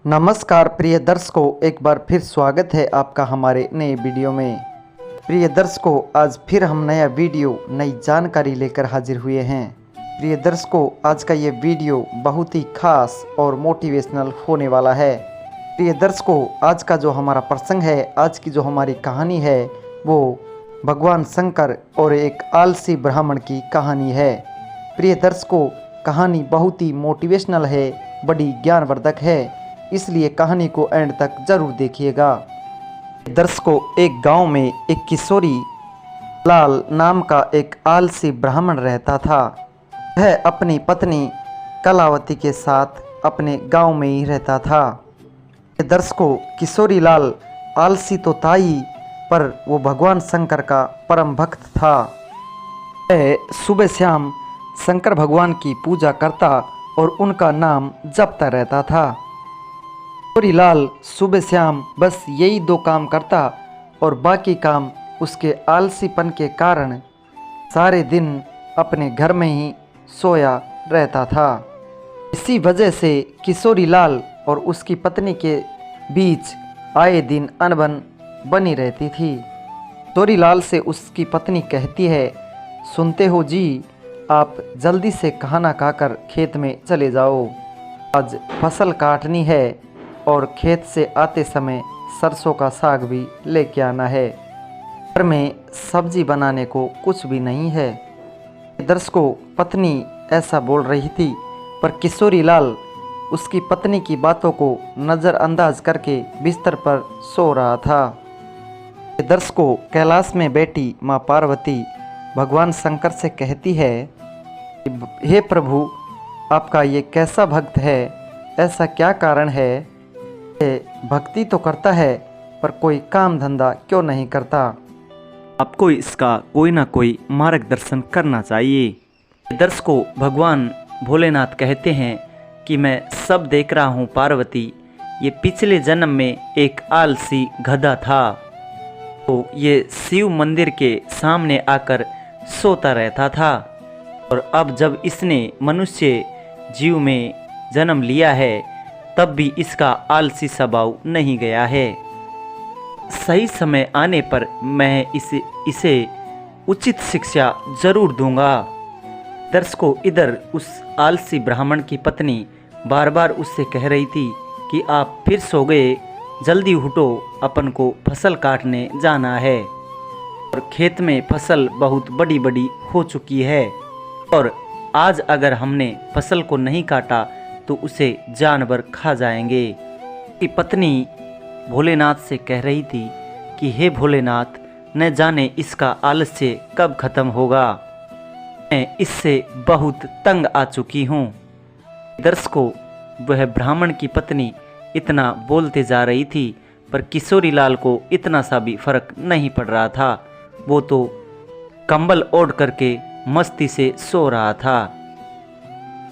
नमस्कार प्रिय दर्शकों, एक बार फिर स्वागत है आपका हमारे नए वीडियो में। प्रिय दर्शकों, आज फिर हम नया वीडियो नई जानकारी लेकर हाजिर हुए हैं। प्रिय दर्शकों, आज का ये वीडियो बहुत ही खास और मोटिवेशनल होने वाला है। प्रिय दर्शकों, आज का जो हमारा प्रसंग है, आज की जो हमारी कहानी है, वो भगवान शंकर और एक आलसी ब्राह्मण की कहानी है। प्रिय दर्शकों, कहानी बहुत ही मोटिवेशनल है, बड़ी ज्ञानवर्धक है, इसलिए कहानी को एंड तक जरूर देखिएगा। दर्शकों, एक गांव में एक किशोरी लाल नाम का एक आलसी ब्राह्मण रहता था। वह अपनी पत्नी कलावती के साथ अपने गांव में ही रहता था। दर्शकों, किशोरी लाल आलसी तो था ही, पर वो भगवान शंकर का परम भक्त था। वह सुबह शाम शंकर भगवान की पूजा करता और उनका नाम जपता रहता था। किशोरी लाल सुबह शाम बस यही दो काम करता और बाकी काम उसके आलसीपन के कारण सारे दिन अपने घर में ही सोया रहता था। इसी वजह से किशोरी लाल और उसकी पत्नी के बीच आए दिन अनबन बनी रहती थी। किशोरी लाल से उसकी पत्नी कहती है, सुनते हो जी, आप जल्दी से खाना खाकर खेत में चले जाओ, आज फसल काटनी है और खेत से आते समय सरसों का साग भी लेके आना है। घर में सब्जी बनाने को कुछ भी नहीं है। दर्शकों, पत्नी ऐसा बोल रही थी, पर किशोरी लाल उसकी पत्नी की बातों को नज़रअंदाज करके बिस्तर पर सो रहा था। दर्शकों, कैलाश में बैठी माँ पार्वती भगवान शंकर से कहती है, हे प्रभु, आपका ये कैसा भक्त है, ऐसा क्या कारण है? भक्ति तो करता है पर कोई काम धंधा क्यों नहीं करता? आपको इसका कोई ना कोई मार्गदर्शन करना चाहिए। दर्शकों, भगवान भोलेनाथ कहते हैं कि मैं सब देख रहा हूँ पार्वती, ये पिछले जन्म में एक आलसी गधा था, तो ये शिव मंदिर के सामने आकर सोता रहता था, और अब जब इसने मनुष्य जीव में जन्म लिया है तब भी इसका आलसी स्वभाव नहीं गया है। सही समय आने पर मैं इसे उचित शिक्षा जरूर दूंगा। दर्शकों, इधर उस आलसी ब्राह्मण की पत्नी बार बार उससे कह रही थी कि आप फिर सो गए, जल्दी उठो, अपन को फसल काटने जाना है, और खेत में फसल बहुत बड़ी बड़ी हो चुकी है, और आज अगर हमने फसल को नहीं काटा तो उसे जानवर खा जाएंगे। कि पत्नी भोलेनाथ से कह रही थी कि हे भोलेनाथ, न जाने इसका आलस्य कब खत्म होगा, मैं इससे बहुत तंग आ चुकी हूँ। दर्शकों, वह ब्राह्मण की पत्नी इतना बोलते जा रही थी, पर किशोरी लाल को इतना सा भी फर्क नहीं पड़ रहा था। वो तो कंबल ओढ़ करके मस्ती से सो रहा था।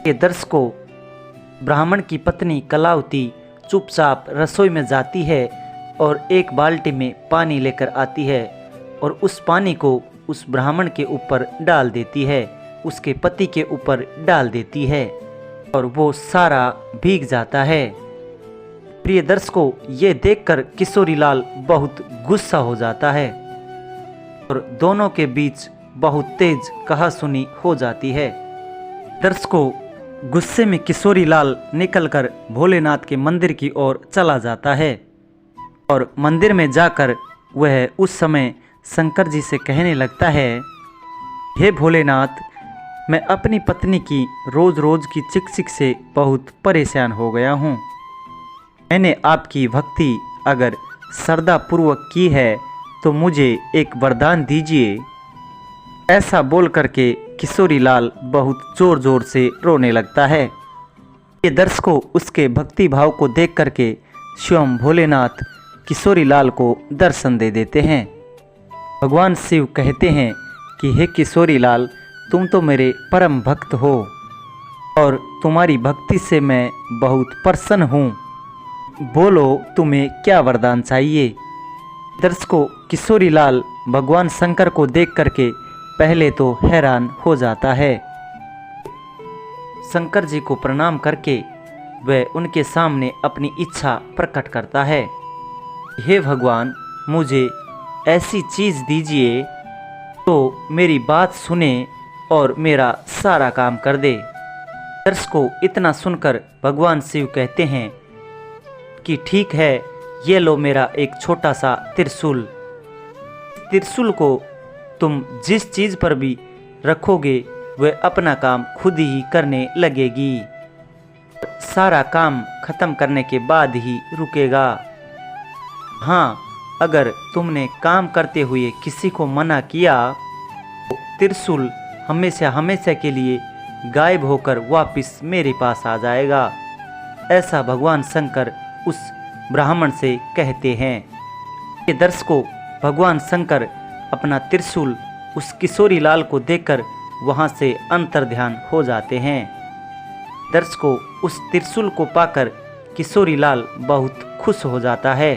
ये दर्शकों, ब्राह्मण की पत्नी कलावती चुपचाप रसोई में जाती है और एक बाल्टी में पानी लेकर आती है, और उस पानी को उस ब्राह्मण के ऊपर डाल देती है, उसके पति के ऊपर डाल देती है, और वो सारा भीग जाता है। प्रिय दर्शकों, ये देखकर किशोरी लाल बहुत गुस्सा हो जाता है और दोनों के बीच बहुत तेज कहासुनी हो जाती है। दर्शकों, गुस्से में किशोरी लाल निकलकर भोलेनाथ के मंदिर की ओर चला जाता है, और मंदिर में जाकर वह उस समय शंकर जी से कहने लगता है, हे भोलेनाथ, मैं अपनी पत्नी की रोज रोज की चिक से बहुत परेशान हो गया हूँ। मैंने आपकी भक्ति अगर श्रद्धापूर्वक की है तो मुझे एक वरदान दीजिए। ऐसा बोल करके किशोरी लाल बहुत जोर जोर से रोने लगता है। ये दर्शकों, उसके भक्ति भाव को देख करके स्वयं भोलेनाथ किशोरी लाल को दर्शन दे देते हैं। भगवान शिव कहते हैं कि हे किशोरी लाल, तुम तो मेरे परम भक्त हो और तुम्हारी भक्ति से मैं बहुत प्रसन्न हूँ, बोलो तुम्हें क्या वरदान चाहिए। दर्शकों, किशोरी लाल भगवान शंकर को देख करके पहले तो हैरान हो जाता है। शंकर जी को प्रणाम करके वह उनके सामने अपनी इच्छा प्रकट करता है। हे भगवान, मुझे ऐसी चीज़ दीजिए तो मेरी बात सुने और मेरा सारा काम कर दे। दर्श को इतना सुनकर भगवान शिव कहते हैं कि ठीक है, ये लो मेरा एक छोटा सा त्रिशूल। त्रिशूल को तुम जिस चीज़ पर भी रखोगे वह अपना काम खुद ही करने लगेगी। सारा काम खत्म करने के बाद ही रुकेगा। हाँ, अगर तुमने काम करते हुए किसी को मना किया तो त्रिशूल हमेशा हमेशा के लिए गायब होकर वापस मेरे पास आ जाएगा। ऐसा भगवान शंकर उस ब्राह्मण से कहते हैं। ये दर्श को भगवान शंकर अपना त्रिशूल उस किशोरी लाल को देखकर वहाँ से अंतर्ध्यान हो जाते हैं। दर्श को उस त्रिशूल को पाकर किशोरी लाल बहुत खुश हो जाता है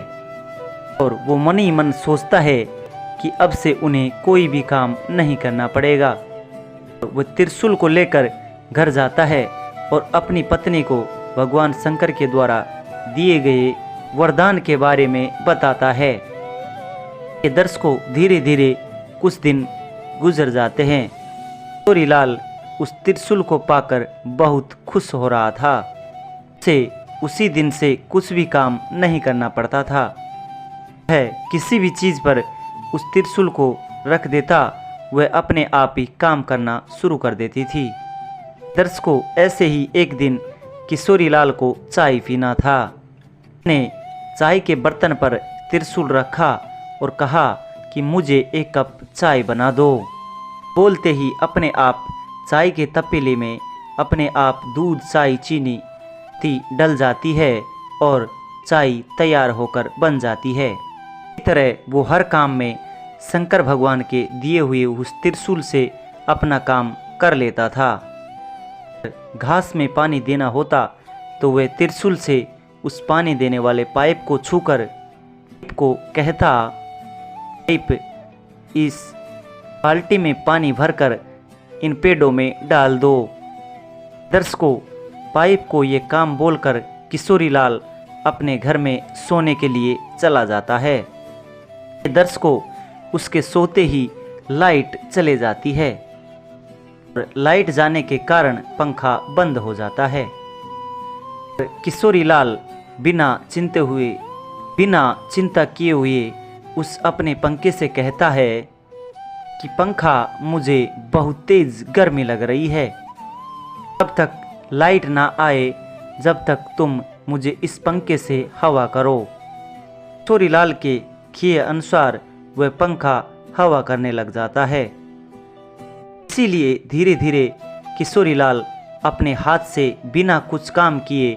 और वो मन ही मन सोचता है कि अब से उन्हें कोई भी काम नहीं करना पड़ेगा। वो त्रिशूल को लेकर घर जाता है और अपनी पत्नी को भगवान शंकर के द्वारा दिए गए वरदान के बारे में बताता है। ये दर्श को धीरे धीरे कुछ दिन गुजर जाते हैं। किशोरी लाल उस त्रिशूल को पाकर बहुत खुश हो रहा था। उसे उसी दिन से कुछ भी काम नहीं करना पड़ता था। वह किसी भी चीज़ पर उस त्रिशूल को रख देता, वह अपने आप ही काम करना शुरू कर देती थी। दर्श को ऐसे ही एक दिन किशोरी लाल को चाय पीना था। उसने चाय के बर्तन पर त्रिशूल रखा और कहा कि मुझे एक कप चाय बना दो। बोलते ही अपने आप चाय के तपेले में अपने आप दूध, चाय, चीनी डल जाती है और चाय तैयार होकर बन जाती है। इस तरह वो हर काम में शंकर भगवान के दिए हुए उस त्रिशूल से अपना काम कर लेता था। घास में पानी देना होता तो वह त्रिशूल से उस पानी देने वाले पाइप को छूकर पाइप को कहता, पाइप इस बाल्टी में पानी भरकर इन पेड़ों में डाल दो। दर्श को पाइप को ये काम बोलकर किशोरी लाल अपने घर में सोने के लिए चला जाता है। दर्श को उसके सोते ही लाइट चले जाती है और लाइट जाने के कारण पंखा बंद हो जाता है। किशोरी लाल बिना चिंता किए हुए उस अपने पंखे से कहता है कि पंखा, मुझे बहुत तेज गर्मी लग रही है। तब तक लाइट ना आए जब तक तुम मुझे इस पंखे से हवा करो। किशोरी लाल के किए अनुसार वह पंखा हवा करने लग जाता है। इसीलिए धीरे धीरे किशोरी लाल अपने हाथ से बिना कुछ काम किए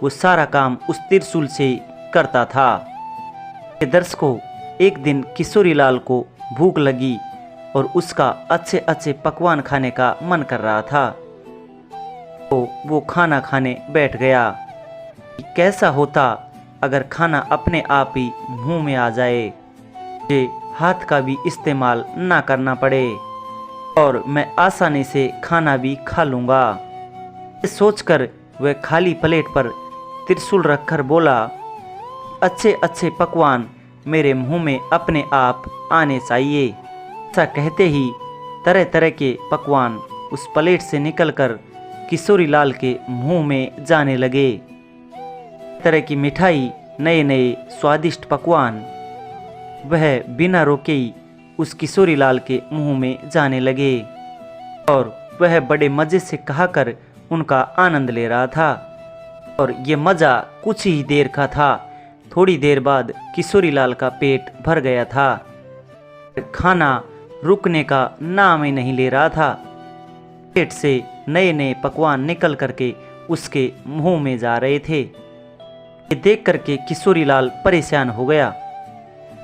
वो सारा काम उस त्रिशूल से करता था। दर्श को एक दिन किशोरी लाल को भूख लगी और उसका अच्छे अच्छे पकवान खाने का मन कर रहा था, तो वो खाना खाने बैठ गया। कैसा होता अगर खाना अपने आप ही मुंह में आ जाए, मुझे हाथ का भी इस्तेमाल ना करना पड़े और मैं आसानी से खाना भी खा लूँगा। ये सोचकर वह खाली प्लेट पर त्रिशूल रखकर बोला, अच्छे अच्छे पकवान मेरे मुंह में अपने आप आने चाहिए। ऐसा कहते ही तरह तरह के पकवान उस प्लेट से निकलकर किशोरी लाल के मुंह में जाने लगे। तरह की मिठाई, नए नए स्वादिष्ट पकवान वह बिना रोके ही उस किशोरी लाल के मुंह में जाने लगे और वह बड़े मज़े से खाकर उनका आनंद ले रहा था। और ये मज़ा कुछ ही देर का था। थोड़ी देर बाद किशोरी लाल का पेट भर गया था। खाना रुकने का नाम ही नहीं ले रहा था। पेट से नए नए पकवान निकल करके उसके मुंह में जा रहे थे। ये देख करके किशोरी लाल परेशान हो गया।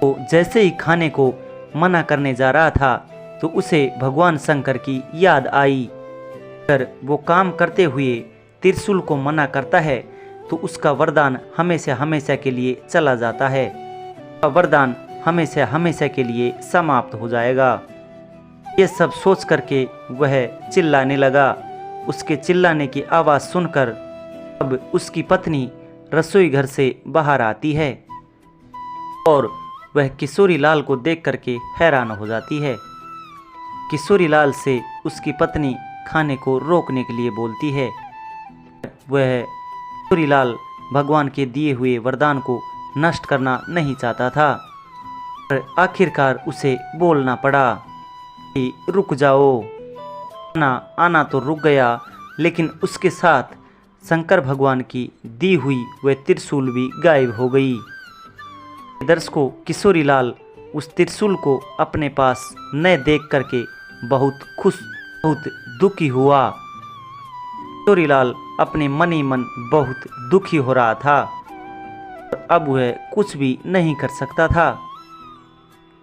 वो जैसे ही खाने को मना करने जा रहा था तो उसे भगवान शंकर की याद आई। अगर वो काम करते हुए त्रिशूल को मना करता है तो उसका वरदान हमेशा हमेशा के लिए चला जाता है। वरदान हमेशा हमेशा के लिए समाप्त हो जाएगा। ये सब सोच करके वह चिल्लाने लगा। उसके चिल्लाने की आवाज़ सुनकर अब उसकी पत्नी रसोई घर से बाहर आती है और वह किशोरी लाल को देख करके हैरान हो जाती है। किशोरी लाल से उसकी पत्नी खाने को रोकने के लिए बोलती है। वह किशोरी लाल भगवान के दिए हुए वरदान को नष्ट करना नहीं चाहता था, पर आखिरकार उसे बोलना पड़ा कि रुक जाओ। आना तो रुक गया, लेकिन उसके साथ शंकर भगवान की दी हुई वह त्रिशूल भी गायब हो गई। दर्शकों, किशोरी लाल उस त्रिशूल को अपने पास न देख करके बहुत खुश, बहुत दुखी हुआ। किशोरी लाल अपने मन ही मन बहुत दुखी हो रहा था। अब वह कुछ भी नहीं कर सकता था।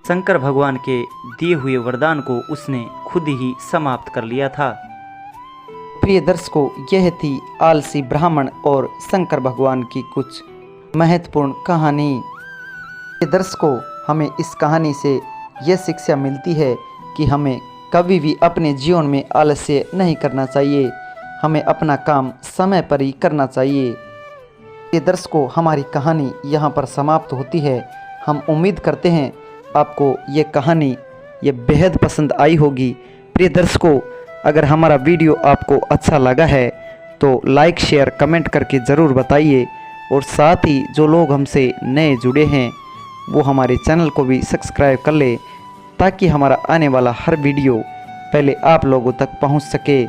शंकर भगवान के दिए हुए वरदान को उसने खुद ही समाप्त कर लिया था। प्रिय दर्शकों, यह थी आलसी ब्राह्मण और शंकर भगवान की कुछ महत्वपूर्ण कहानी। प्रिय दर्शकों, हमें इस कहानी से यह शिक्षा मिलती है कि हमें कभी भी अपने जीवन में आलस्य नहीं करना चाहिए। हमें अपना काम समय पर ही करना चाहिए। प्रिय दर्शकों, हमारी कहानी यहाँ पर समाप्त होती है। हम उम्मीद करते हैं आपको ये कहानी ये बेहद पसंद आई होगी। प्रिय दर्शकों, अगर हमारा वीडियो आपको अच्छा लगा है तो लाइक शेयर कमेंट करके ज़रूर बताइए, और साथ ही जो लोग हमसे नए जुड़े हैं वो हमारे चैनल को भी सब्सक्राइब कर ले, ताकि हमारा आने वाला हर वीडियो पहले आप लोगों तक पहुंच सके।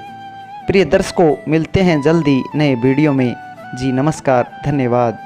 प्रिय दर्शकों, मिलते हैं जल्दी नए वीडियो में। जी नमस्कार, धन्यवाद।